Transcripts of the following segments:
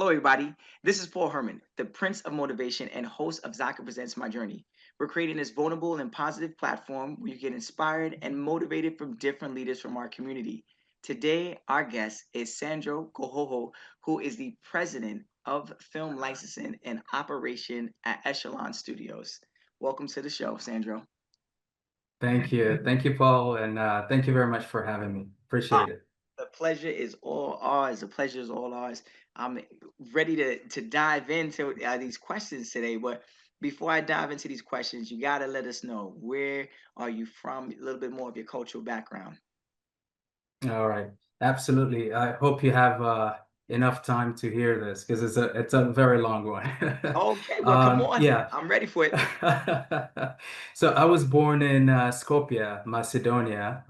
Hello, everybody. This is Paul Herman, the Prince of Motivation and host of Zaka Presents My Journey. We're creating this vulnerable and positive platform where you get inspired and motivated from different leaders from our community. Today, our guest is Sandro Gohoho, who is the president of film licensing and operation at Echolon Studios. Welcome to the show, Sandro. Thank you. Thank you, Paul. And thank you very much for having me. Oh, Appreciate it. the pleasure is all ours. The pleasure is all ours. I'm ready to dive into these questions today. But before I dive into these questions, you got to let us know, where are you from, a little bit more of your cultural background. All right. Absolutely. I hope you have enough time to hear this because it's a very long one. Okay, well, come on. Yeah. I'm ready for it. So I was born in Skopje, Macedonia,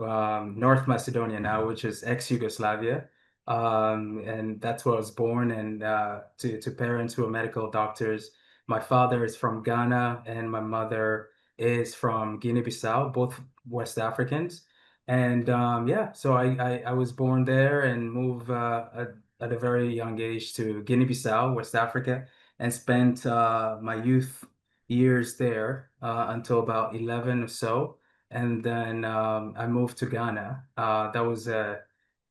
North Macedonia now, which is ex-Yugoslavia. And that's where I was born, and to parents who are medical doctors. My father is from Ghana and my mother is from Guinea-Bissau, both West Africans. And yeah, so I was born there and moved at a very young age to Guinea-Bissau, West Africa, and spent my youth years there until about 11 or so. And then I moved to Ghana. That was a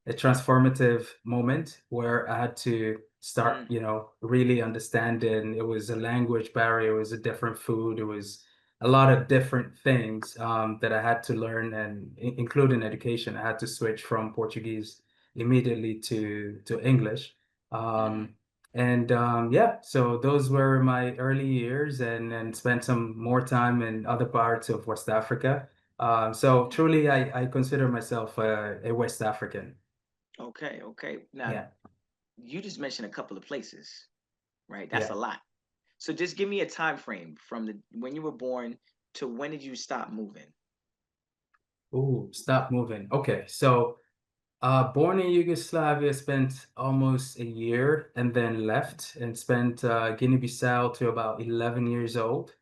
transformative moment where I had to start, Mm, really understanding. It was a language barrier, it was a different food, it was a lot of different things that I had to learn, and including education. I had to switch from Portuguese immediately to English. mm. Um, and yeah, so those were my early years, and spent some more time in other parts of West Africa. So truly, I consider myself a West African. Okay, okay. Now, Yeah, you just mentioned a couple of places, right? That's a yeah. lot. So just give me a time frame from the when you were born to when did you stop moving? Ooh, stop moving. Okay, so born in Yugoslavia, spent almost a year and then left and spent Guinea-Bissau to about 11 years old.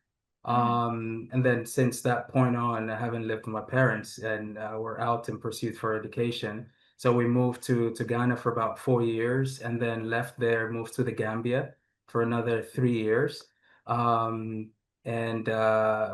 Mm, And then since that point on, I haven't lived with my parents, and we're out in pursuit for education. So we moved to Ghana for about 4 years and then left there, moved to the Gambia for another 3 years. Um, and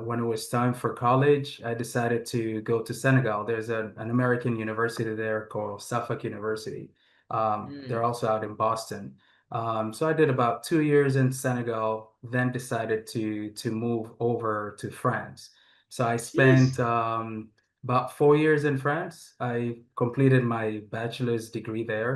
when it was time for college, I decided to go to Senegal. There's an American university there called Suffolk University. They're mm. also out in Boston. So I did about 2 years in Senegal, then decided to move over to France. So I Jeez. spent about 4 years in France. I completed my bachelor's degree there.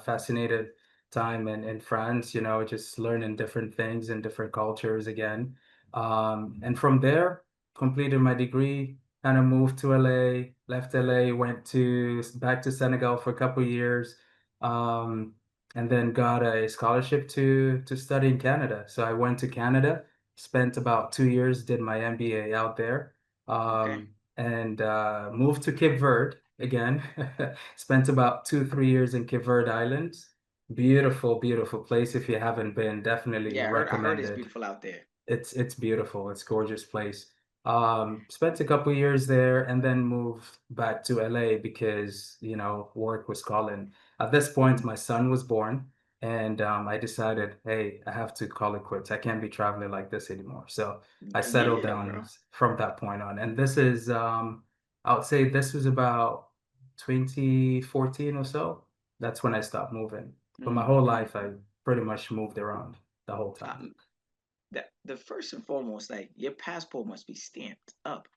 Fascinated time in France, just learning different things and different cultures again. And from there, completed my degree, kind of moved to LA, left LA, went to back to Senegal for a couple of years, and then got a scholarship to study in Canada. So I went to Canada, spent about 2 years, did my MBA out there, Okay. and moved to Cape Verde again. Spent about 2, 3 years in Cape Verde Islands. Beautiful, beautiful place. If you haven't been, definitely Yeah, I heard it's recommended. beautiful out there. It's beautiful. It's a gorgeous place. Spent a couple years there and then moved back to LA because, work was calling. At this point, my son was born, and I decided, hey, I have to call it quits. I can't be traveling like this anymore. So I settled Yeah, down bro. from that point on. And this is, I would say this was about 2014 or so. That's when I stopped moving. But my Mm, whole mm. life, I pretty much moved around the whole time. Um, the first and foremost, like your passport must be stamped up,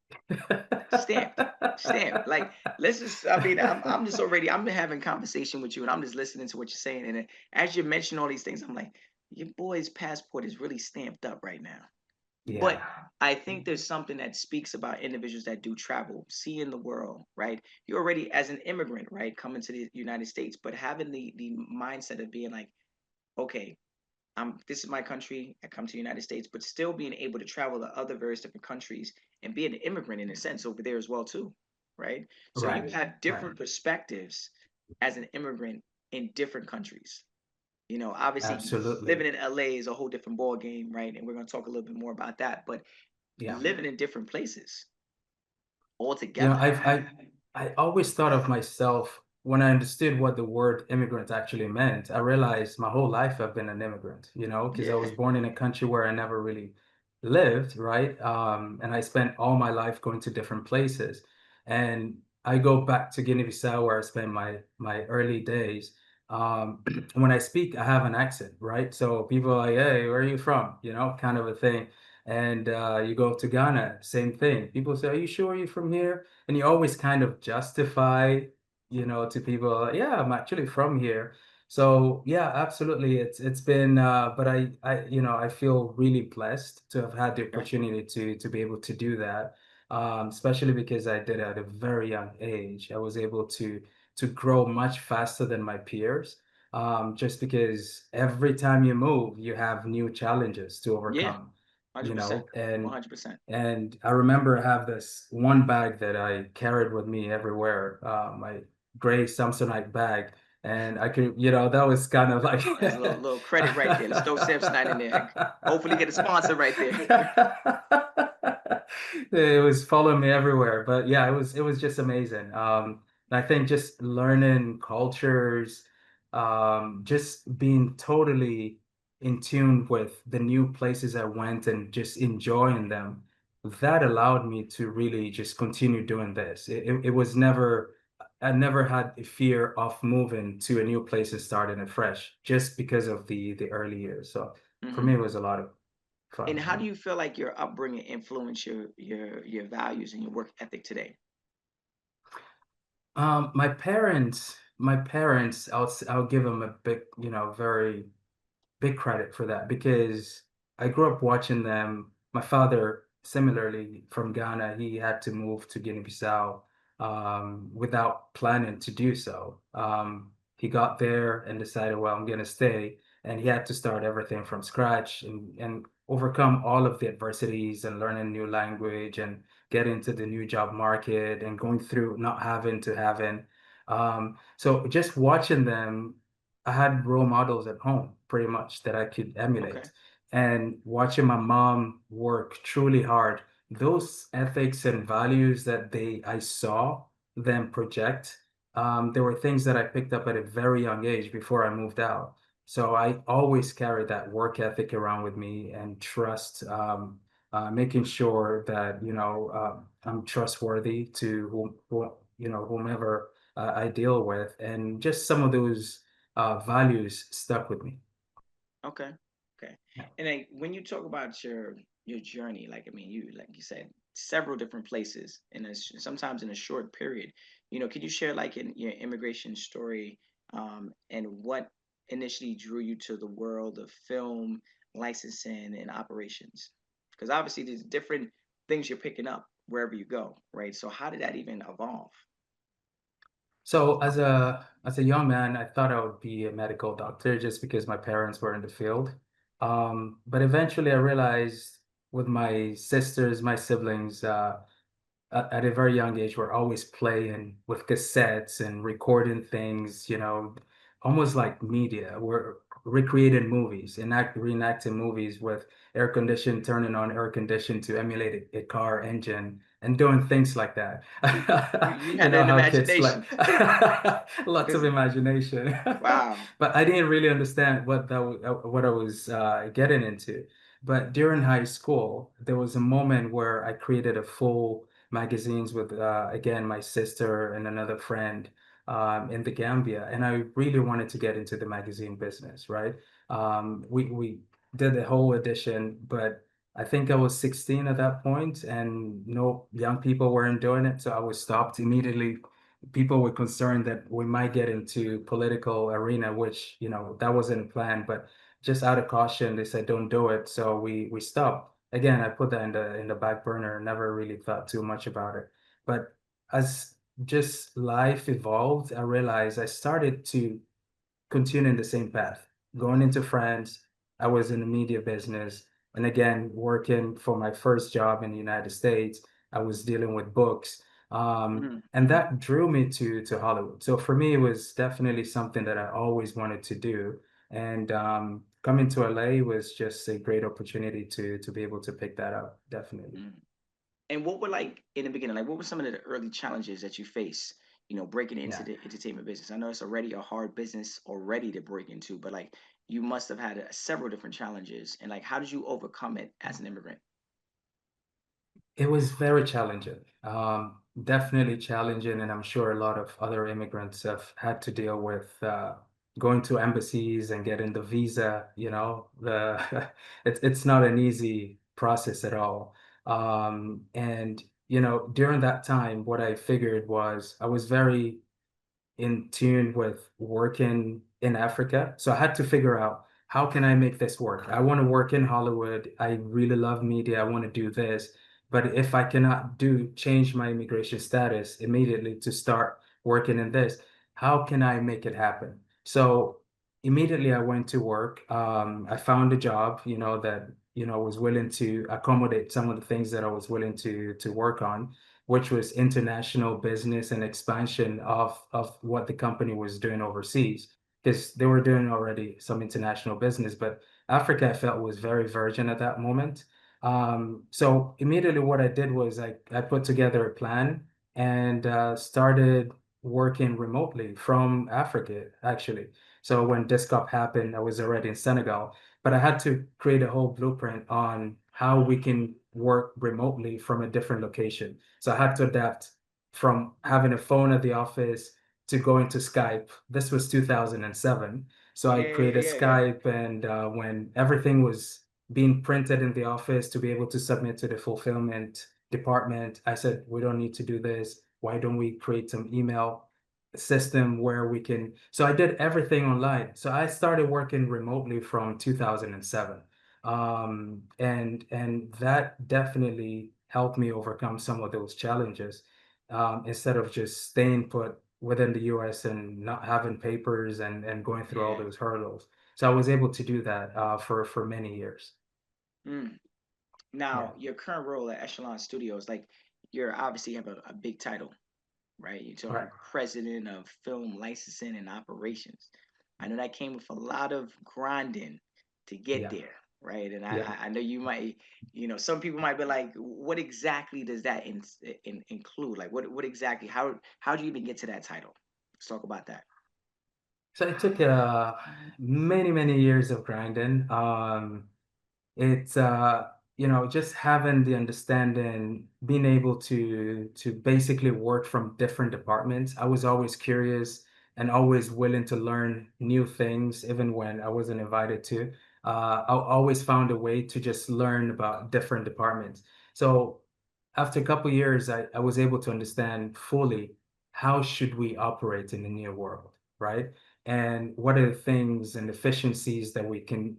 stamped, stamped. Like let's just, I mean, I'm just already, I'm having conversation with you, and I'm just listening to what you're saying, and as you mention all these things, I'm like, your boy's passport is really stamped up right now. But Yeah. I think there's something that speaks about individuals that do travel, seeing the world, right? You're already as an immigrant, right, coming to the United States, but having the mindset of being like, okay, this is my country. I come to the United States, but still being able to travel to other various different countries and be an immigrant in a sense over there as well too, right? So you Right. have Right. different perspectives as an immigrant in different countries. Obviously living Absolutely. in LA is a whole different ball game, right? And we're going to talk a little bit more about that. But Yeah. living in different places You know, altogether. I always thought of myself when I understood what the word immigrant actually meant, I realized my whole life I've been an immigrant, because I Yeah. was born in a country where I never really lived, right? And I spent all my life going to different places. And I go back to Guinea-Bissau where I spent my early days. Um, when I speak, I have an accent, right? So people are like, hey, where are you from? Kind of a thing. And you go to Ghana, same thing. People say, are you sure you're from here? And you always kind of justify to people, yeah, I'm actually from here. So yeah, absolutely. It's been but I feel really blessed to have had the Okay. opportunity to be able to do that. Especially because I did it at a very young age. I was able to grow much faster than my peers. Just because every time you move, you have new challenges to Yeah. overcome, 100%. and 100%. I remember I have this one bag that I carried with me everywhere, my gray Samsonite bag. And I could, that was kind of like That's a little credit right there. Let's throw Samsonite in there. Hopefully get a sponsor right there. it was following me everywhere. But yeah, it was just amazing. And I think just learning cultures, just being totally in tune with the new places I went and just enjoying them, that allowed me to really just continue doing this. It was never, I never had a fear of moving to a new place and starting afresh just because of the early years. So for me, Hmm. it was a lot of And fun. how do you feel like your upbringing influenced your values and your work ethic today? My parents, I'll give them a big, very big credit for that because I grew up watching them. My father, similarly from Ghana, he had to move to Guinea-Bissau without planning to do so. He got there and decided, well, I'm going to stay. And he had to start everything from scratch and overcome all of the adversities and learn a new language and get into the new job market and going through not having to having. So just watching them, I had role models at home pretty much that I could Okay. emulate. And watching my mom work truly hard, those ethics and values that I saw them project, there were things that I picked up at a very young age before I moved out. So I always carry that work ethic around with me and trust, making sure that, I'm trustworthy to whomever I deal with. And just some of those values stuck with me. Okay. Okay. Yeah. And like when you talk about your journey, like I mean, you like you said, several different places in sometimes in a short period. Could you share like in your immigration story, and what initially drew you to the world of film licensing and operations? Because obviously there's different things you're picking up wherever you go, right? So how did that even evolve? So as a young man, I thought I would be a medical doctor just because my parents were in the field. But eventually I realized with my sisters, my siblings, at a very young age, we're always playing with cassettes and recording things, almost like media. We're recreating movies, reenacting movies with air condition, turning on air condition to emulate a car engine and doing things like that. You You had know an how kids like imagination, lots of because imagination. wow. But I didn't really understand what I was getting into. But during high school, there was a moment where I created a full magazines with again my sister and another friend in the Gambia, and I really wanted to get into the magazine business, right? We did the whole edition, but I think I was 16 at that point, and no young people weren't doing it, so I was stopped immediately. People were concerned that we might get into political arena, which that wasn't a plan, but just out of caution, they said don't do it, so we stopped. Again, I put that in the back burner, never really thought too much about it. But as just life evolved, I realized I started to continuing the same path. Going into France, I was in the media business. And again, working for my first job in the United States, I was dealing with books. Hmm. And Hmm. that drew me to Hollywood. So for me, it was definitely something that I always wanted to do. And coming to LA was just a great opportunity to be able to pick that up, definitely. Hmm. And what were like in the beginning, like what were some of the early challenges that you faced, breaking into Yeah. the entertainment business? I know it's already a hard business already to break into, but like you must have had several different challenges. And like, how did you overcome it as an immigrant? It was very challenging, definitely challenging, and I'm sure a lot of other immigrants have had to deal with going to embassies and getting the visa. The it's not an easy process at all. And during that time, what I figured was I was very in tune with working in Africa. So I had to figure out how can I make this work? I want to work in Hollywood. I really love media. I want to do this. But if I cannot change my immigration status immediately to start working in this, how can I make it happen? So immediately I went to work. I found a job, that, was willing to accommodate some of the things that I was willing to work on, which was international business and expansion of what the company was doing overseas. Because they were doing already some international business, but Africa I felt was very virgin at that moment. So immediately what I did was I put together a plan and started working remotely from Africa, actually. So when Discop happened, I was already in Senegal, but I had to create a whole blueprint on how we can work remotely from a different location. So I had to adapt from having a phone at the office to going to Skype. This was 2007. So I Yeah, created yeah, yeah. Skype, and when everything was being printed in the office to be able to submit to the fulfillment department, I said, we don't need to do this. Why don't we create some email system where we can? So I did everything online. So I started working remotely from 2007. And that definitely helped me overcome some of those challenges, instead of just staying put within the US and not having papers and going through all Yeah. those hurdles. So I was able to do that for many years. Mm. Yeah, Now, your current role at Echelon Studios, like you're obviously have a big title, right? You're right. talking president of film licensing and operations. I know that came with a lot of grinding to get Yeah, there, right? And I, yeah. I I know you might, some people might be like, what exactly does that include? Like, what exactly? How do you even get to that title? Let's talk about that. So it took many, many years of grinding. It's just having the understanding, being able to basically work from different departments. I was always curious and always willing to learn new things, even when I wasn't invited to. I always found a way to just learn about different departments. So after a couple of years, I was able to understand fully how should we operate in the new world, right? And what are the things and efficiencies that we can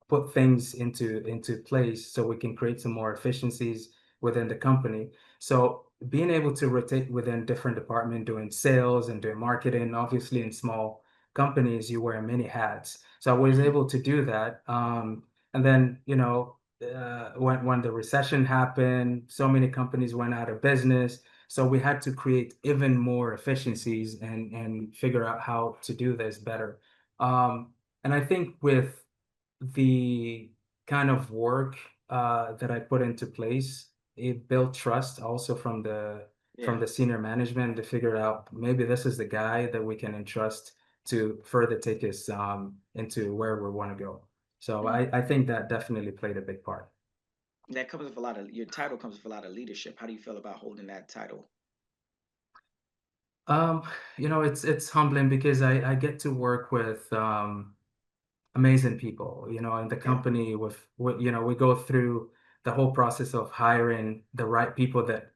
put things into place so we can create some more efficiencies within the company. So being able to rotate within different department, doing sales and doing marketing, obviously in small companies, you wear many hats. So I was Hmm. able to do that. And then, when the recession happened, so many companies went out of business. So we had to create even more efficiencies and figure out how to do this better. And I think with the kind of work that I put into place, it built trust also from Yeah. the senior management to figure out maybe this is the guy that we can entrust to further take us into where we want to go. So Mm. I think that definitely played a big part. That comes with a lot of your title comes with a lot of leadership. How do you feel about holding that title? Um, it's humbling because I get to work with amazing people, in the Okay. company we go through the whole process of hiring the right people that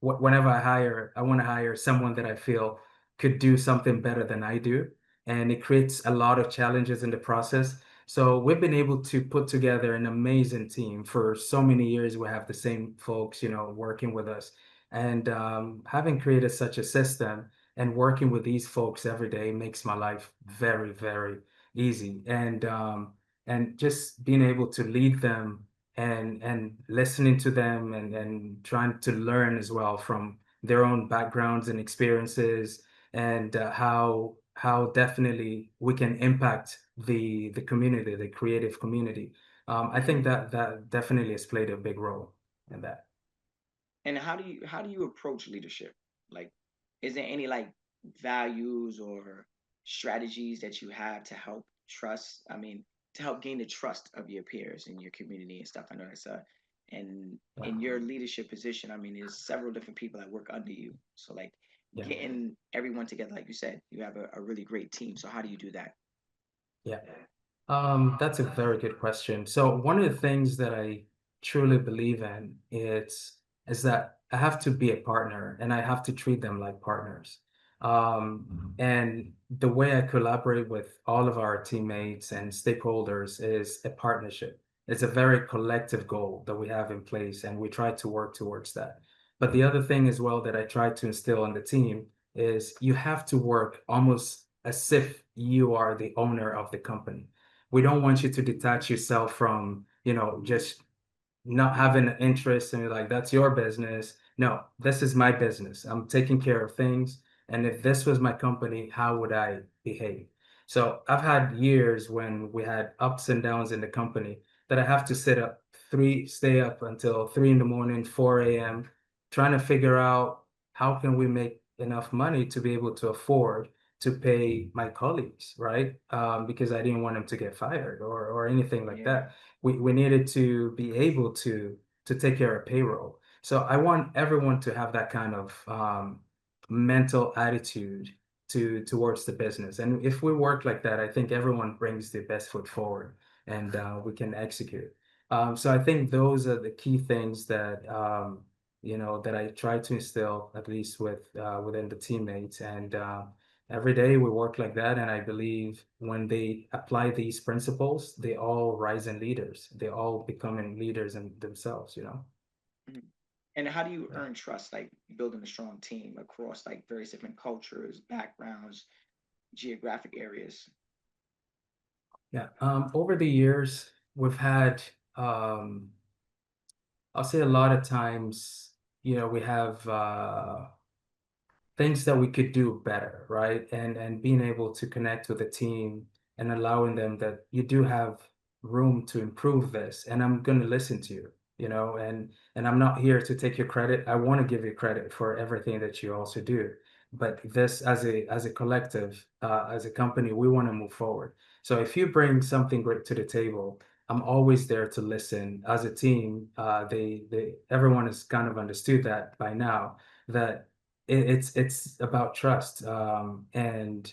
whenever I hire, I want to hire someone that I feel could do something better than I do. And it creates a lot of challenges in the process. So we've been able to put together an amazing team for so many years. We have the same folks, working with us. And having created such a system and working with these folks every day makes my life very, very easy. And just being able to lead them and listening to them and trying to learn as well from their own backgrounds and experiences, and how definitely we can impact the community, the creative community. I think Hmm. that definitely has played a big role in that. And how do you approach leadership? Like, is there any like values or strategies that you have to help trust? I mean, to help gain the trust of your peers in your community and stuff. I know that's and Yeah. in your leadership position, I mean, there's several different people that work under you. So like Yeah. getting everyone together, like you said, you have a really great team. So how do you do that? Yeah. That's a very good question. So one of the things that I truly believe in is that I have to be a partner and I have to treat them like partners. And the way I collaborate with all of our teammates and stakeholders is a partnership. It's a very collective goal that we have in place, and we try to work towards that. But the other thing as well that I try to instill on the team is you have to work almost as if you are the owner of the company. We don't want you to detach yourself from, just not having an interest and you're like, that's your business. No, this is my business. I'm taking care of things. And if this was my company, how would I behave? So I've had years when we had ups and downs in the company that I have to stay up until 3 in the morning, 4 a.m., trying to figure out how can we make enough money to be able to afford to pay my colleagues, right? Because I didn't want them to get fired or anything like Yeah. that. We needed to be able to take care of payroll. So I want everyone to have that kind of mental attitude towards the business. And if we work like that, I think everyone brings the best foot forward and we can execute. So I think those are the key things that I try to instill at least within the teammates. And every day we work like that, and I believe when they apply these principles, they all rise in leaders. They all becoming leaders in themselves. Mhm. And how do you Yeah. earn trust, like building a strong team across like various different cultures, backgrounds, geographic areas? Yeah. Over the years, we've had, I'll say a lot of times, we have things that we could do better, right? And being able to connect with the team and allowing them that you do have room to improve this, and I'm going to listen to you, and I'm not here to take your credit. I want to give you credit for everything that you also do. But this as a collective, as a company, we want to move forward. So if you bring something great to the table, I'm always there to listen. As a team, everyone has kind of understood that by now, that it's about trust, and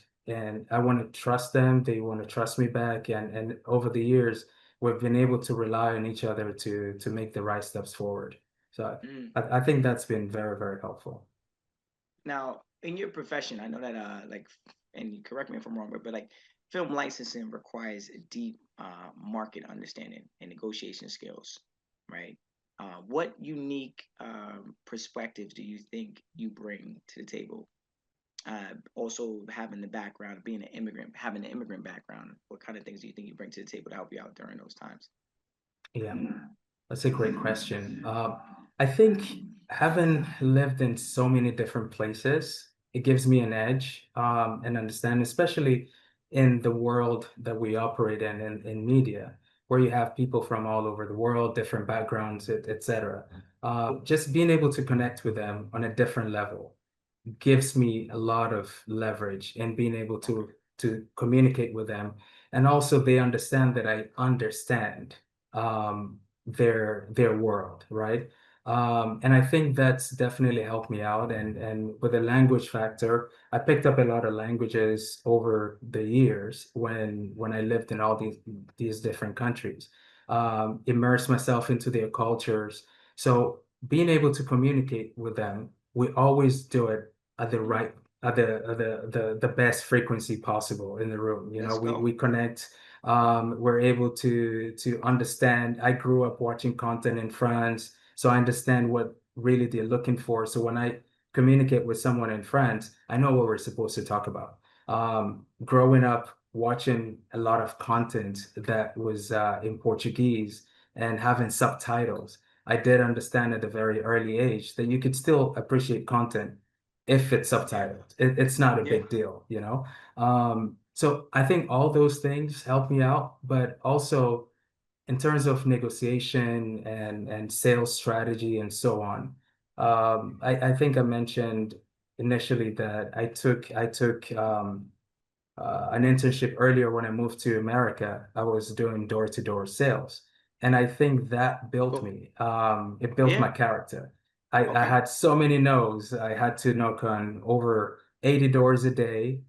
I want to trust them, they want to trust me back, and over the years we've been able to rely on each other to make the right steps forward. So Mm. I think that's been very, very helpful. Now, in your profession, I know that like, and you correct me if I'm wrong, but like film licensing requires a deep market understanding and negotiation skills, right? What unique perspectives do you think you bring to the table? Also, having the background, being an immigrant, having an immigrant background, what kind of things do you think you bring to the table to help you out during those times? Yeah, that's a great question. I think having lived in so many different places, it gives me an edge, and understand, especially in the world that we operate in media, where you have people from all over the world, different backgrounds, etc. Just being able to connect with them on a different level gives me a lot of leverage in being able to communicate with them, and also they understand that I understand their world, right? And I think that's definitely helped me out. And with the language factor, I picked up a lot of languages over the years when I lived in all these different countries, immersed myself into their cultures. So being able to communicate with them, we always do it at the Mm, right at the best frequency possible in the room. let's We go. connect. We're able to understand. I grew up watching content in France, so I understand what really they're looking for. So when I communicate with someone in France, I know what we're supposed to talk about. Growing up watching a lot of content that was in Portuguese and having subtitles, I did understand at a very early age that you could still appreciate content if it's Yeah, subtitled. It's not a yeah, big deal. So I think all those things help me out, but also in terms of negotiation and sales strategy and so on. I think I mentioned initially that I took an internship earlier when I moved to America. I was doing door-to-door sales. And I think that built Cool. me. It built my Yeah. character. I Okay. had so many no's. I had to knock on over 80 doors a day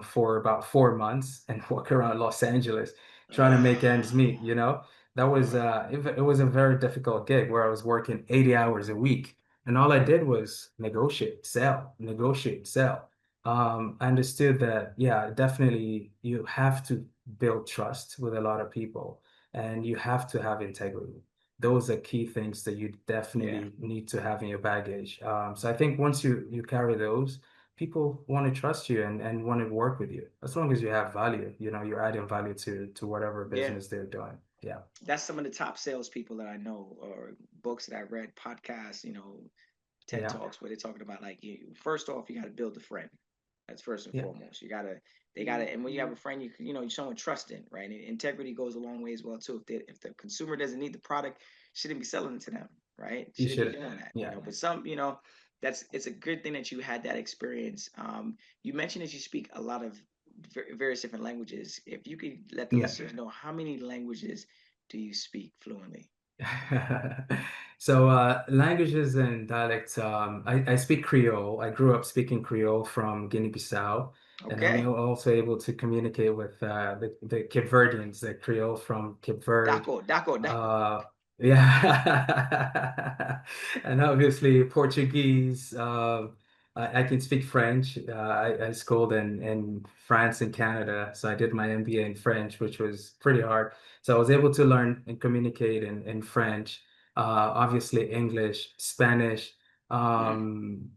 for about 4 months and walk around Los Angeles trying to make ends Ah, meet, you know? That was right. it was a very difficult gig where I was working 80 hours a week. And all I did was negotiate, sell, negotiate, sell. I understood that, yeah, definitely you have to build trust with a lot of people and you have to have integrity. Those are key things that you Yeah. definitely need to have in your baggage. So I think once you carry those, people want to trust you and want to work with you. As long as you have value, you're adding value to whatever Yeah. business they're doing. Yeah. That's some of the top salespeople that I know, or books that I read, podcasts, TED Yeah. Talks, where they're talking about like you. First off, you got to build a friend. That's first and Yeah. foremost. They gotta, and when you have a friend, you're someone trusting, right? And integrity goes a long way as well too. If the consumer doesn't need the product, shouldn't be selling it to them, right? You Shouldn't be should. doing that, Yeah. But some, it's a good thing that you had that experience. You mentioned that you speak a lot of various different languages. If you could let the Yeah. listeners know, how many languages do you speak fluently? So languages and dialects, I speak Creole. I grew up speaking Creole from Guinea-Bissau, and I'm Okay. also able to communicate with the Cape Verdeans, the Creole from Cape Verde. Daco, Daco, Daco. Uh, yeah, and obviously Portuguese. I can speak French. I schooled in France and Canada, so I did my MBA in French, which was pretty hard. So I was able to learn and communicate in French, obviously English, Spanish, Mm. um,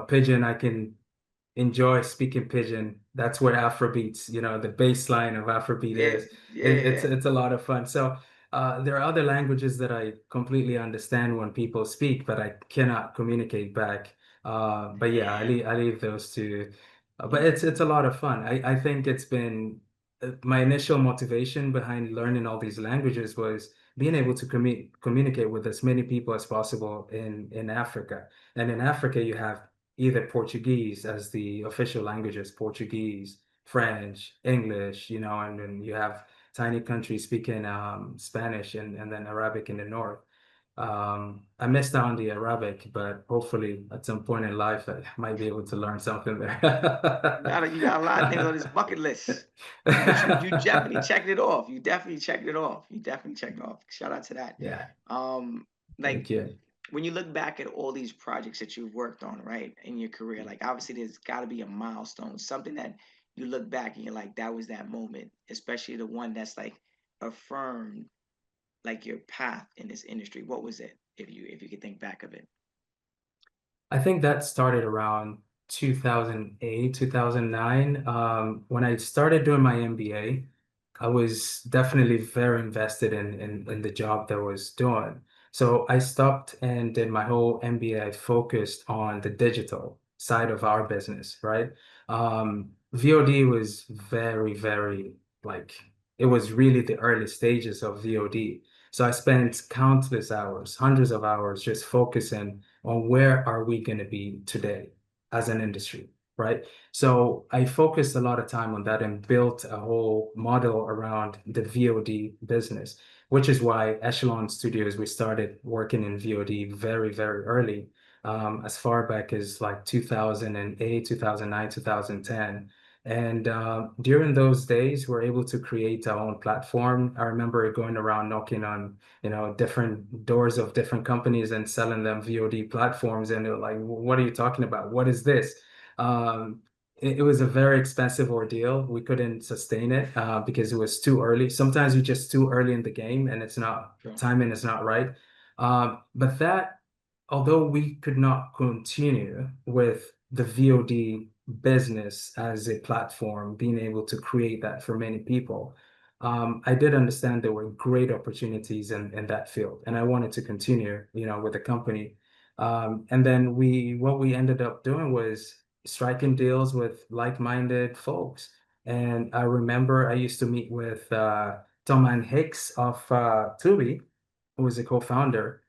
Pidgin. I can enjoy speaking Pidgin. That's where Afrobeats, the baseline of Afrobeat Yeah, is. yeah, It's a lot of fun. So there are other languages that I completely understand when people speak, but I cannot communicate back. But yeah, yeah. I leave those to. But Mm. it's a lot of fun. I think it's been my initial motivation behind learning all these languages was being able to communicate with as many people as possible in Africa. And in Africa, you have either Portuguese as the official languages, Portuguese, French, English, and then you have tiny countries speaking Spanish and then Arabic in the north. I missed out on the Arabic, but hopefully at some point in life I might be able to learn something there. You got a lot of things on this bucket list, but you definitely checked it off. You definitely checked it off. You definitely checked it off. Shout out to that. Yeah, Um, like thank you. when you look back at all these projects that you've worked on, right, in your career, like obviously there's got to be a milestone, something that you look back and you're like, that was that moment, especially the one that's like affirmed like your path in this industry. What was it, if you could think back of it? I think that started around 2008, 2009. When I started doing my MBA, I was definitely very invested in the job that I was doing. So I stopped and did my whole MBA focused on the digital side of our business, right? VOD was very, very like it was really the early stages of VOD. So I spent countless hours, hundreds of hours just focusing on where are we going to be today as an industry, right? So I focused a lot of time on that and built a whole model around the VOD business, which is why Echolon Studios, we started working in VOD very, very early, as far back as like 2008, 2009, 2010. And during those days, we're able to create our own platform. I remember going around knocking on different doors of different companies and selling them VOD platforms. And they're like, what are you talking about? What is this? It was a very expensive ordeal. We couldn't sustain it because it was too early. Sometimes you're just too early in the game and it's not, Sure. timing is not right. But that, although we could not continue with the VOD business as a platform, being able to create that for many people, I did understand there were great opportunities in that field, and I wanted to continue, with the company. And then what we ended up doing was striking deals with like-minded folks. And I remember I used to meet with Tom and Hicks of Tubi, who was a co-founder.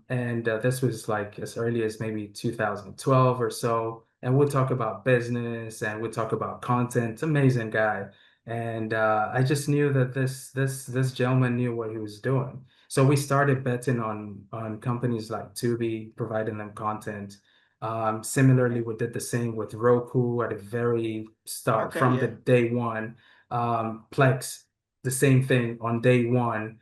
And this was like as early as maybe 2012 or so. And we'll talk about business and we'll talk about content. Amazing guy. And I just knew that this gentleman knew what he was doing. So we started betting on companies like Tubi, providing them content. Similarly, Okay. we did the same with Roku at the very start, Okay. from the Yeah. day one. Plex, the same thing on day one.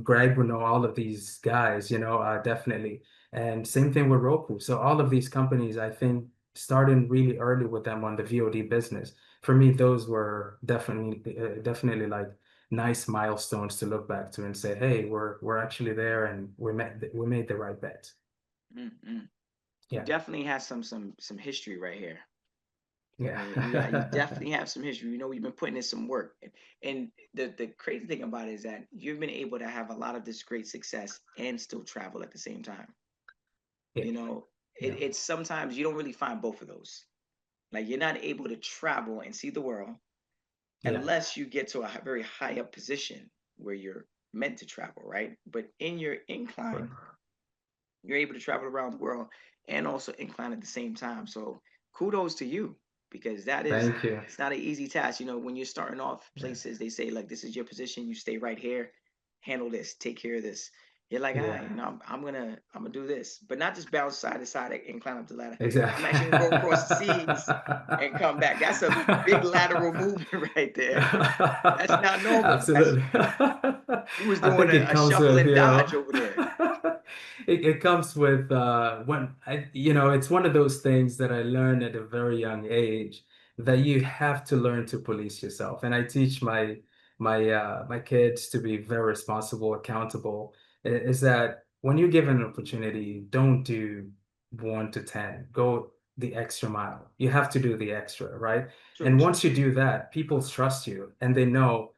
Greg would know all of these guys, definitely. And same thing with Roku. So all of these companies, I think, starting really early with them on the VOD business. For me, those were definitely like nice milestones to look back to and say, hey, we're actually there and we made the right bet. Mm-mm. You Yeah. definitely have some history right here. You Yeah. definitely have some history. You've been putting in some work, and the crazy thing about it is that you've been able to have a lot of this great success and still travel at the same time. Yeah. You know, Yeah. it's sometimes you don't really find both of those. Like you're not able to travel and see the world Yeah. unless you get to a very high up position where you're meant to travel, right? But in your Right. incline, you're able to travel around the world and also incline at the same time. So kudos to you because that is Thank you. it's not an easy task. When you're starting off Yeah. places, they say like this is your position, you stay right here, handle this, take care of this. You're like, Yeah. I'm gonna do this, but not just bounce side to side and climb up the ladder. I'm actually gonna go across the seas and come back. That's a big lateral movement right there. That's not normal. That's Absolutely. You was I doing think it a comes shuffle with, and dodge over there. it comes with when it's one of those things that I learned at a very young age that you have to learn to police yourself. And I teach my kids to be very responsible, accountable, is that when you're given an opportunity, don't do 1 to 10. Go the extra mile. You have to do the extra, right? True, And true. once you do that, people trust you and they know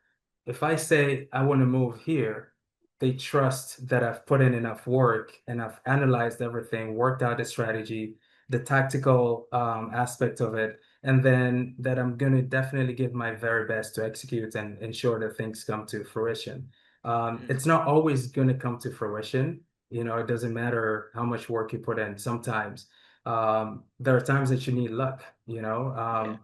if I say I want to move here, they trust that I've put in enough work and I've analyzed everything, worked out the strategy, the tactical aspect of it, and then that I'm going to definitely give my very best to execute and ensure that things come to fruition. Mm, It's not always going to come to fruition. It doesn't matter how much work you put in. Sometimes there are times that you need luck, yeah.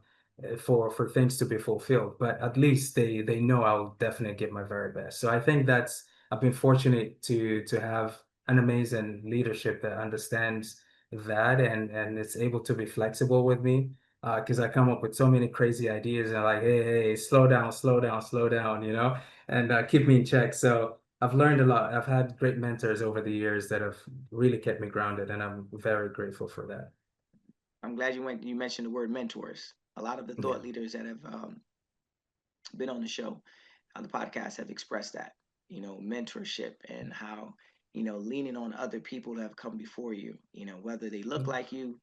for things to be fulfilled. But at least they know I'll definitely give my very best. So I think I've been fortunate to have an amazing leadership that understands that and it's able to be flexible with me. Because I come up with so many crazy ideas and like, hey, slow down, slow down, slow down, and keep me in check. So I've learned a lot. I've had great mentors over the years that have really kept me grounded, and I'm very grateful for that. I'm glad you mentioned the word mentors. A lot of the Yeah. thought leaders that have been on the show, on the podcast, have expressed that, mentorship and how, leaning on other people that have come before you, whether they look like you,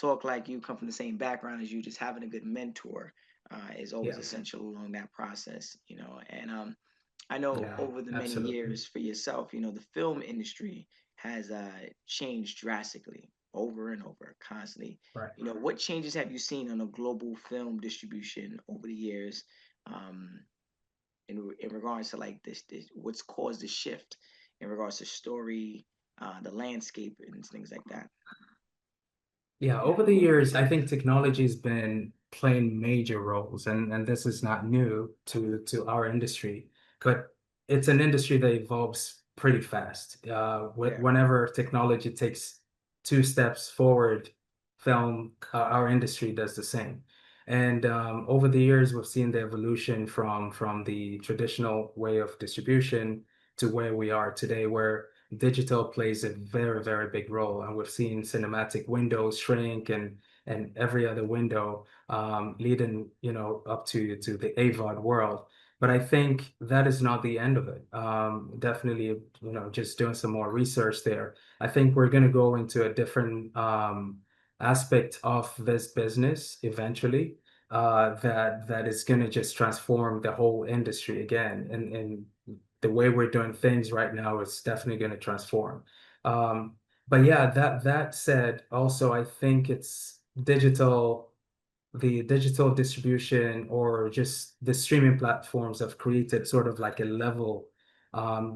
talk like you, come from the same background as you, just having a good mentor is always Yeah. essential along that process, and I know Yeah. over the many Absolutely. years for yourself, the film industry has changed drastically over and over, constantly. Right. What changes have you seen on a global film distribution over the years, um, in regards to like this what's caused the shift in regards to story, the landscape, and things like that? Yeah, over the years, I think technology has been playing major roles, and this is not new to our industry, but it's an industry that evolves pretty fast. Yeah. Whenever technology takes 2 steps forward, our industry does the same. And over the years, we've seen the evolution from the traditional way of distribution to where we are today, where digital plays a very, very big role. And we've seen cinematic windows shrink and every other window leading, up to the AVOD world. But I think that is not the end of it. Definitely, just doing some more research there. I think we're going to go into a different aspect of this business eventually. That is going to just transform the whole industry again, and the way we're doing things right now is definitely going to transform. Um, but yeah, that said, also I think the digital distribution or just the streaming platforms have created sort of like a level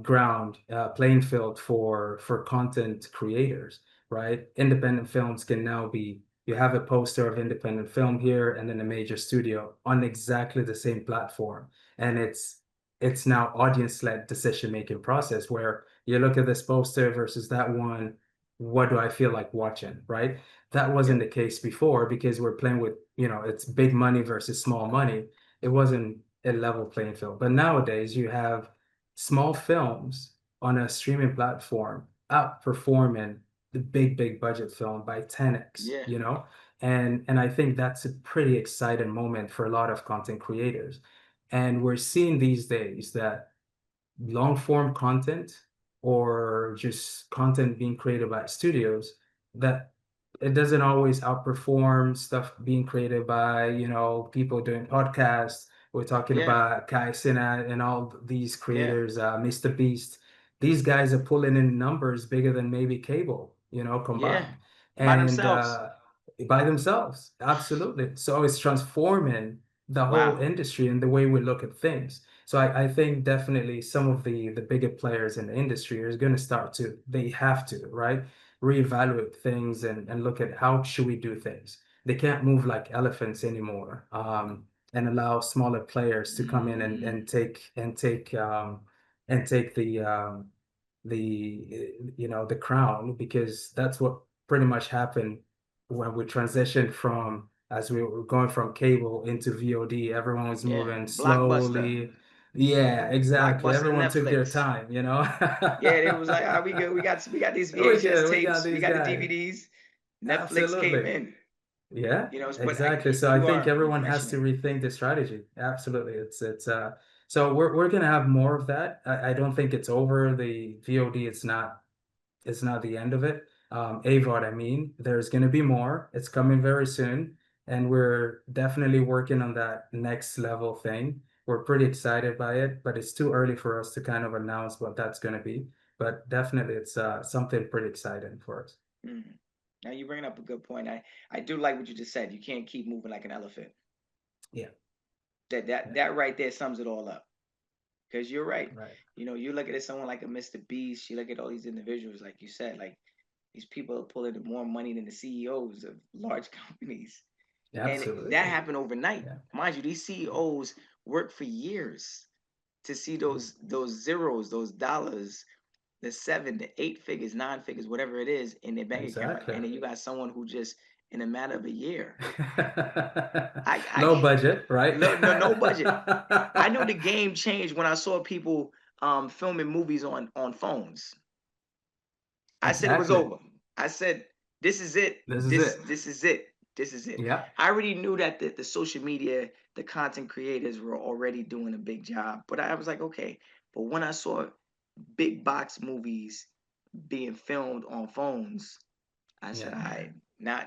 ground, playing field for content creators, right? Independent films can now be, you have a poster of independent film here and then a major studio on exactly the same platform. And it's now audience-led decision-making process where you look at this poster versus that one, what do I feel like watching, right? That wasn't Yep. the case before because we're playing with, it's big money versus small money. It wasn't a level playing field. But nowadays you have small films on a streaming platform outperforming the big budget film by 10x, Yeah. And I think that's a pretty exciting moment for a lot of content creators. And we're seeing these days that long form content or just content being created by studios, that it doesn't always outperform stuff being created by, people doing podcasts. We're talking Yeah. about Kai Cenat and all these Yeah. creators, Mr. Beast. These guys are pulling in numbers bigger than maybe cable, Yeah. combined. By And themselves. by themselves, absolutely. So it's transforming the whole Wow. industry and the way we look at things. So I think definitely some of the bigger players in the industry are going to start to, they have to, right? Reevaluate things and look at how should we do things. They can't move like elephants anymore, and allow smaller players to come in and take the crown, because that's what pretty much happened when we transitioned from, as we were going from cable into VOD. Everyone was Yeah. moving Blockbuster. slowly. Yeah, exactly. Blockbuster Everyone took their Netflix. time. Yeah, it was like, we good. We got these We VHS good. We got tapes. We these got the guys. DVDs. Netflix came Absolutely. in. Yeah, But exactly. So I you think are everyone has refreshing to it. rethink the strategy. Absolutely. So we're gonna have more of that. I don't think it's over. The VOD, it's not the end of it. AVOD, I mean, there's going to be more. It's coming very soon, and we're definitely working on that next level thing. We're pretty excited by it, but it's too early for us to kind of announce what that's going to be. But definitely, it's something pretty exciting for us. Mhm. Now you're bringing up a good point. I do like what you just said. You can't keep moving like an elephant. Yeah, That yeah, that right there sums it all up. Because you're right. right. You look at someone like a Mr. Beast. You look at all these individuals, like you said, like these people are pulling in more money than the CEOs of large companies, and that Absolutely. happened overnight. Yeah, Mind you, these CEOs work for years to see those zeros, those dollars, the 7, the 8 figures, 9 figures, whatever it is in their bank account, exactly. and then you got someone who just in a matter of a year, I No budget, right? no budget. I knew the game changed when I saw people filming movies on phones. I said it was Exactly. over. I said this is it. This is This it. this is it. This is it. Yeah. I already knew that the social media, the content creators were already doing a big job, but I was like, okay. But when I saw big box movies being filmed on phones, I said, Yeah. all right,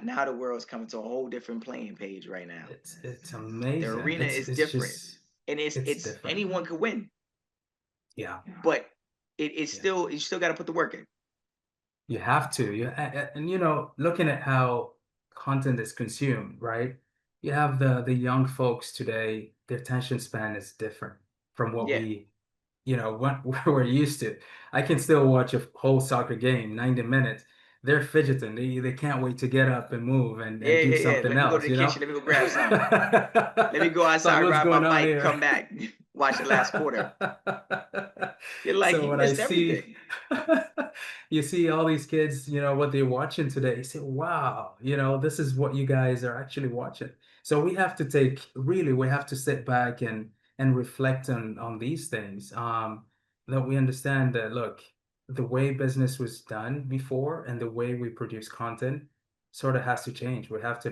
now the world's coming to a whole different playing page right now. It's The amazing. arena It's is it's different, just and it's it's it's different. anyone could win, Yeah. but it's Yeah. still you still got to put the work in. You have to. And looking at how content is consumed, right? You have the young folks today, their attention span is different from what Yeah, what we're used to. I can still watch a whole soccer game, 90 minutes. They're fidgeting. They can't wait to get up and move and do yeah. something Let me go to else, the kitchen. Let me go grab something. Let me go It's like, outside, what's ride my going on bike, here? come back, watch the last quarter. You're like, So you when I missed see, everything. you see all these kids, what they're watching today, you say, wow, this is what you guys are actually watching. So we have to sit back and reflect on these things. That we understand that, look, the way business was done before and the way we produce content sort of has to change. We have to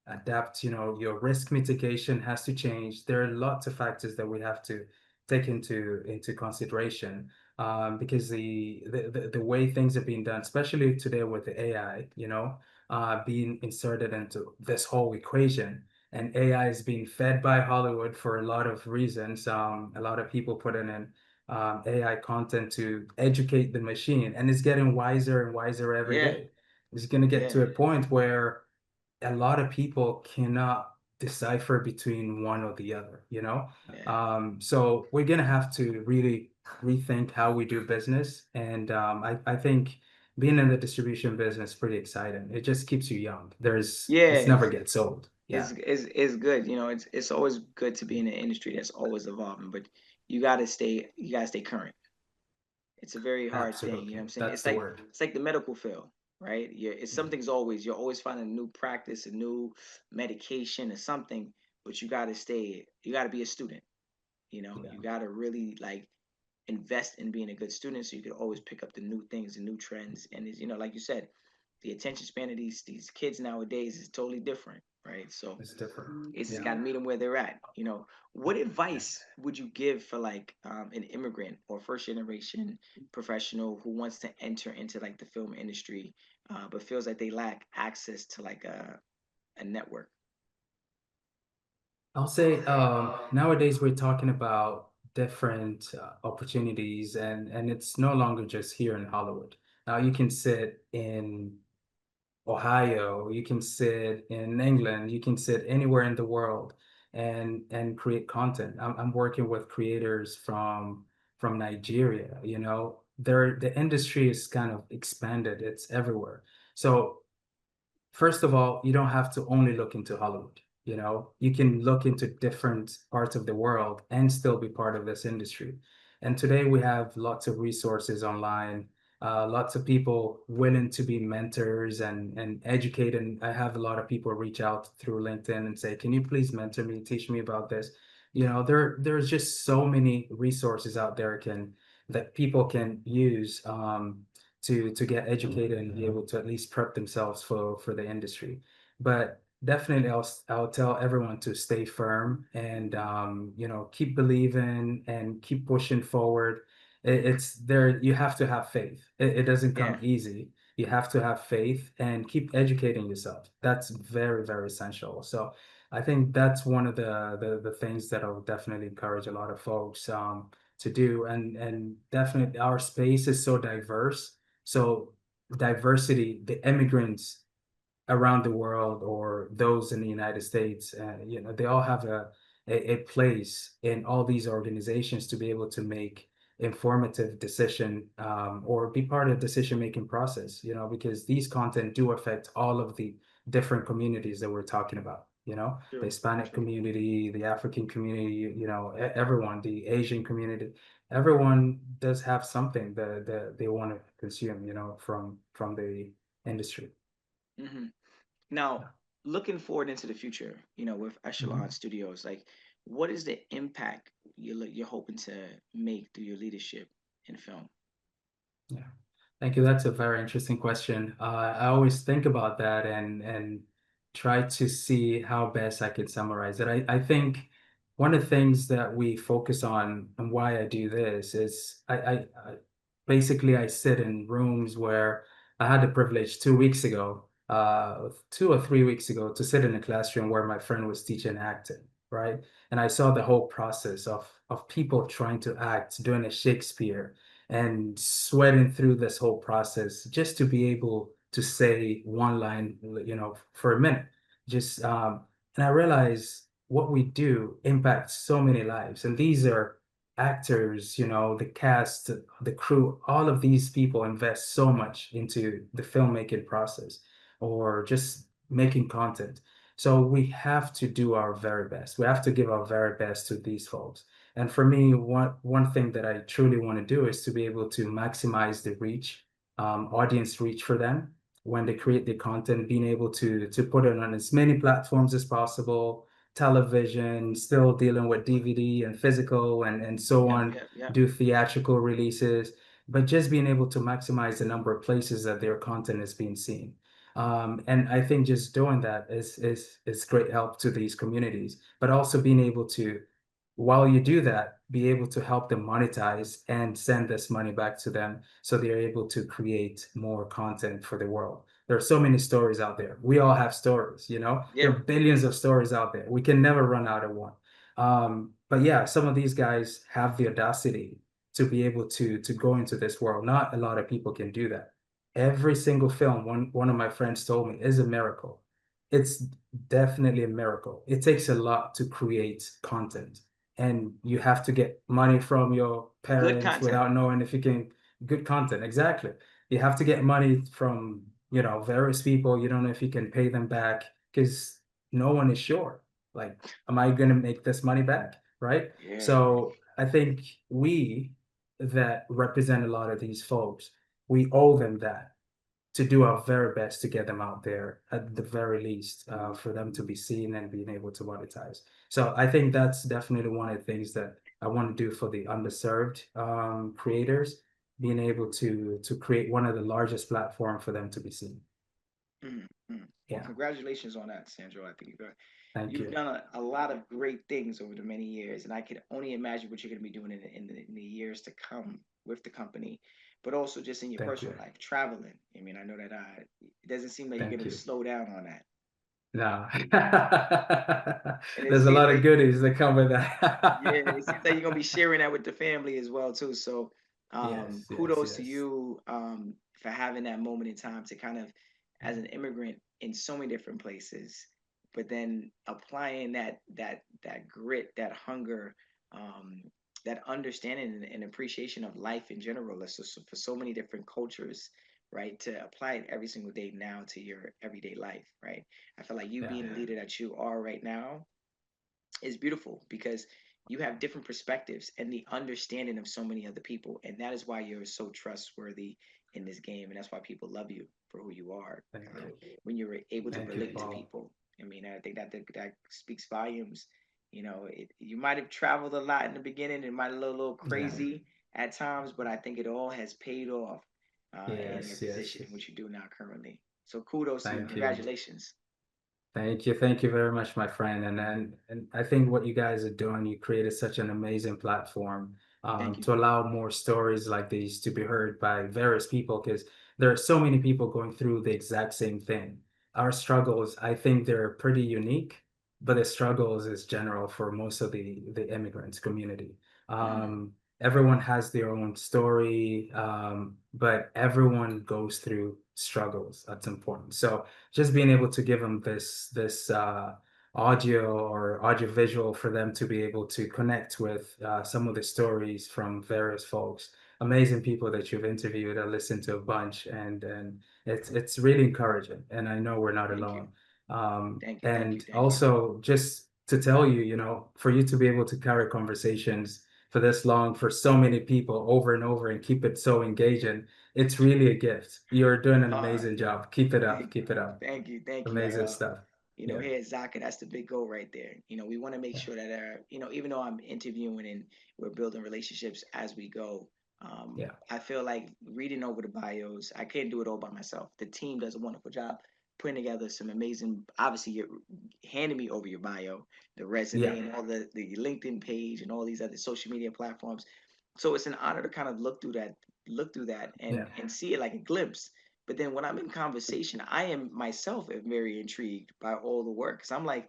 adapt, your risk mitigation has to change. There are lots of factors that we have to take into consideration, because the way things are being done, especially today with the AI, being inserted into this whole equation. And AI is being fed by Hollywood for a lot of reasons. A lot of people putting in AI content to educate the machine, and it's getting wiser and wiser every Yeah, day. It's going to get yeah, to a point where a lot of people cannot decipher between one or the other. yeah. So we're gonna have to really rethink how we do business. And I think being in the distribution business is pretty exciting. It just keeps you young. It's Yeah, never gets old. Yeah, it's good. You know, it's always good to be in an industry that's always evolving, but you gotta stay current. It's a very hard thing, you know what absolutely. I'm saying? That's the word. It's like the medical field, right? It's Mhm. something's always you're always finding a new practice, a new medication or something, but you gotta be a student, you know. Yeah, You gotta really like invest in being a good student so you can always pick up the new things and new trends. And it's, you know, like you said, the attention span of these kids nowadays is totally different, right? So it's different. it's just Yeah. got to meet them where they're at. You know, what advice would you give for like an immigrant or first generation professional who wants to enter into like the film industry, but feels like they lack access to like a network? I'll say nowadays we're talking about different opportunities, and it's no longer just here in Hollywood. Now you can sit in Ohio, you can sit in England, you can sit anywhere in the world and create content. I'm working with creators from Nigeria, you know. The industry is kind of expanded, it's everywhere. So first of all, you don't have to only look into Hollywood. You know, you can look into different parts of the world and still be part of this industry. And today we have lots of resources online, lots of people willing to be mentors and educate. And I have a lot of people reach out through LinkedIn and say, "Can you please mentor me, teach me about this?" You know, there's just so many resources out there can that people can use. To get educated and be able to at least prep themselves for the industry. But definitely, I'll tell everyone to stay firm and you know, keep believing and keep pushing forward. It's there. You have to have faith. It doesn't come Yeah, easy. You have to have faith and keep educating yourself. That's very, very essential. So I think that's one of the things that I'll definitely encourage a lot of folks to do. And definitely our space is so diverse, so diversity, the immigrants around the world or those in the United States, you know, they all have a place in all these organizations to be able to make informative decision or be part of the decision-making process, you know, because these content do affect all of the different communities that we're talking about, you know, the true, Hispanic true. community, the African community, you know, everyone, the Asian community, everyone does have something that they want to consume, you know, from the industry. hmm Now, looking forward into the future, you know, with Echelon Mhm. Studios, like, what is the impact you're hoping to make through your leadership in film? Yeah. Thank you. That's a very interesting question. I always think about that and try to see how best I could summarize it. I think one of the things that we focus on and why I do this is basically I sit in rooms where I had the privilege 2 weeks ago, 2 or 3 weeks ago, to sit in a classroom where my friend was teaching acting, right? And I saw the whole process of people trying to act, doing a Shakespeare and sweating through this whole process just to be able to say one line, you know, for a minute. Just and I realize what we do impacts so many lives, and these are actors, you know, the cast, the crew, all of these people invest so much into the filmmaking process or just making content. So we have to do our very best. We have to give our very best to these folks. And for me, one thing that I truly want to do is to be able to maximize the reach, audience reach for them when they create the content, being able to put it on as many platforms as possible, television, still dealing with DVD and physical and so Yep, on, yep, yep. do theatrical releases, but just being able to maximize the number of places that their content is being seen. And I think just doing that is great help to these communities, but also being able to, while you do that, be able to help them monetize and send this money back to them so they're able to create more content for the world. There are so many stories out there. We all have stories, you know, there Yeah, are billions of stories out there. We can never run out of one. But yeah, some of these guys have the audacity to be able to go into this world. Not a lot of people can do that. Every single film, one of my friends told me, is a miracle. It's definitely a miracle. It takes a lot to create content. and you have to get money from your Good parents content. without knowing if you can good content. Exactly. You have to get money from, various people. You don't know if you can pay them back because no one is sure. Like, am I going to make this money back? Right. Yeah. So I think we that represent a lot of these folks, we owe them that to do our very best to get them out there at the very least, for them to be seen and being able to monetize. So I think that's definitely one of the things that I want to do for the underserved creators, being able to create one of the largest platform for them to be seen. Mhm, mhm. Well, Yeah, congratulations on that, Sandro. I think thank you've you, done a lot of great things over the many years, and I can only imagine what you're going to be doing in the years to come with the company, but also just in your thank you, personal life, traveling. I mean, I know that it doesn't seem like you're thank going to you. slow down on that, No, and it there's a seems lot of like goodies that come with yeah, it seems like you're gonna be that. sharing that with the family as well too. So, Yes, yes, kudos to yes. you for having that moment in time to kind of, as an immigrant in so many different places, but then applying that grit, that hunger, um, that understanding and appreciation of life in general. For so many different cultures, right? To apply it every single day now to your everyday life, right? I feel like you Yeah, being the leader that you are right now is beautiful because you have different perspectives and the understanding of so many other people, and that is why you're so trustworthy in this game, and that's why people love you for who you are. thank you. When you're able to Thank you, relate to Paul. people, I mean, I think that speaks volumes. You might have traveled a lot in the beginning, it might have looked a little Yeah. crazy at times, but I think it all has paid off in your Yes, yes, position, yes. what you do now currently. So kudos to you and Thank you. congratulations. Thank you. Thank you very much, my friend. And I think what you guys are doing, you created such an amazing platform, Thank you. to allow more stories like these to be heard by various people, because there are so many people going through the exact same thing. Our struggles, I think they're pretty unique, but the struggles is general for most of the immigrants community. Mhm. Everyone has their own story, but everyone goes through struggles. That's important. So just being able to give them this audio or audio visual for them to be able to connect with some of the stories from various folks, amazing people that you've interviewed. I listened to a bunch, and it's really encouraging. And I know we're not Thank you. alone. Thank you. Thank you. And Thank you. also just to tell you, for you to be able to carry conversations for this long for so many people over and over and keep it so engaging, it's really a gift. You're doing an Uh, amazing job. Keep it up. thank you. Keep it up. Thank you. Thank you. Amazing stuff. Yeah. Here at Zaka, that's the big goal right there. We want to make Yeah. sure that, even though I'm interviewing and we're building relationships as we go, Yeah. I feel like reading over the bios, I can't do it all by myself. The team does a wonderful job putting together some amazing, obviously, you're handing me over your bio, the Yeah. resume, and all the LinkedIn page and all these other social media platforms. So it's an honor to kind of look through that Yeah. and see it like a glimpse. But then when I'm in conversation, I am myself am very intrigued by all the work. Cause I'm like,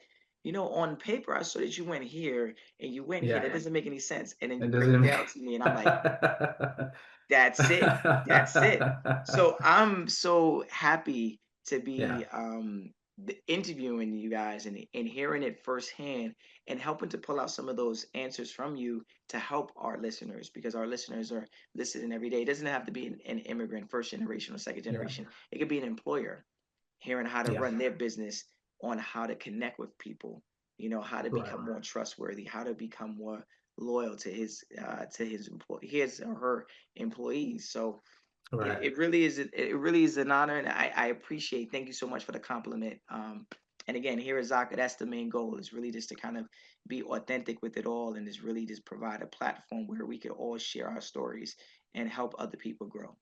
on paper, I saw that you went here and you went here. Yeah. That doesn't make any sense. And then you It break it doesn't. down to me, and I'm like, that's it. That's it. So I'm so happy to Yeah. be interviewing you guys and hearing it firsthand and helping to pull out some of those answers from you to help our listeners, because our listeners are listening every day. It doesn't have to be an immigrant, first generation or second Yeah. generation. It could be an employer hearing how to Yeah. run their business, on how to connect with people, how to Right. become more trustworthy, how to become more loyal to his or her employees. So Right. it really is an honor, and I appreciate. Thank you so much for the compliment. And again, here at Zaka, that's the main goal, is really just to kind of be authentic with it all, and is really just provide a platform where we can all share our stories and help other people grow.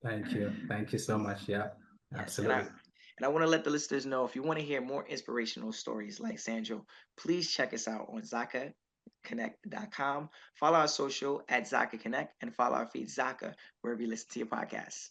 Thank you. Thank you so much. Yeah. Yes, Absolutely. and I want to let the listeners know, if you want to hear more inspirational stories like Sandro, please check us out on ZakaConnect.com. Follow our social at Zaka Connect, and follow our feed Zaka wherever you listen to your podcasts.